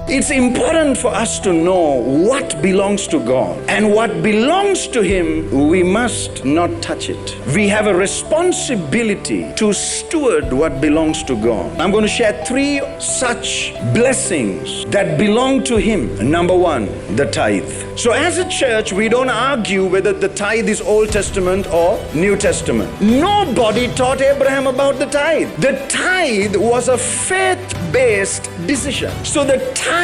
It's important for us to know what belongs to God, and what belongs to Him, we must not touch it. We have a responsibility to steward what belongs to God. I'm going to share 3 such blessings that belong to Him. Number 1, the tithe. So as a church, we don't argue whether the tithe is Old Testament or New Testament. Nobody taught Abraham about the tithe. The tithe was a faith-based decision. So the tithe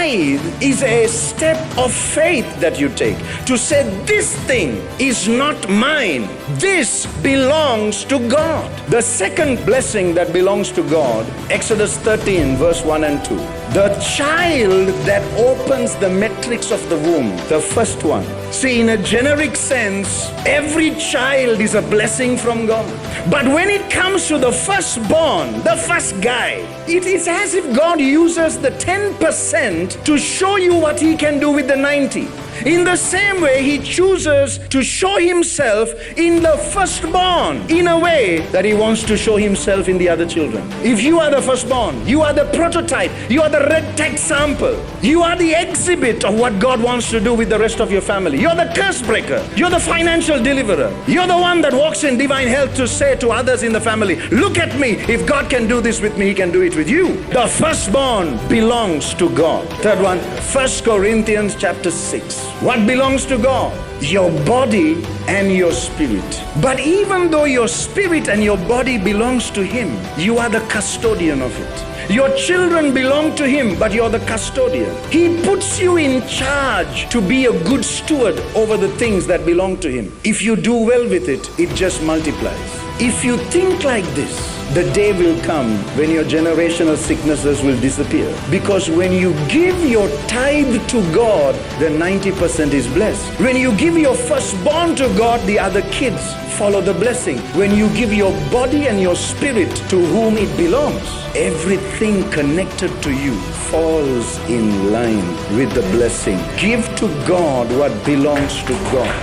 is a step of faith that you take to say, this thing is not mine. This belongs to God. The second blessing that belongs to God, Exodus 13, verse 1 and 2. The child that opens the matrix of the womb, the first one. See, in a generic sense, every child is a blessing from God. But when it comes to the firstborn, the first guy, it is as if God uses the 10% to show you what He can do with the 90. In the same way, He chooses to show Himself in the firstborn in a way that He wants to show Himself in the other children. If you are the firstborn, you are the prototype, you are the red tag sample, you are the exhibit of what God wants to do with the rest of your family. You're the curse breaker, you're the financial deliverer, you're the one that walks in divine health to say to others in the family, look at me, if God can do this with me, He can do it with you. The firstborn belongs to God. Third one, 1 Corinthians chapter 6. What belongs to God? Your body and your spirit. But even though your spirit and your body belongs to Him, you are the custodian of it. Your children belong to Him, but you're the custodian. He puts you in charge to be a good steward over the things that belong to Him. If you do well with it, it just multiplies. If you think like this, the day will come when your generational sicknesses will disappear. Because when you give your tithe to God, then 90% is blessed. When you give your firstborn to God, the other kids follow the blessing. When you give your body and your spirit to whom it belongs, everything connected to you falls in line with the blessing. Give to God what belongs to God.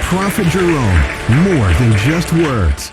Prophet Jerome, more than just words.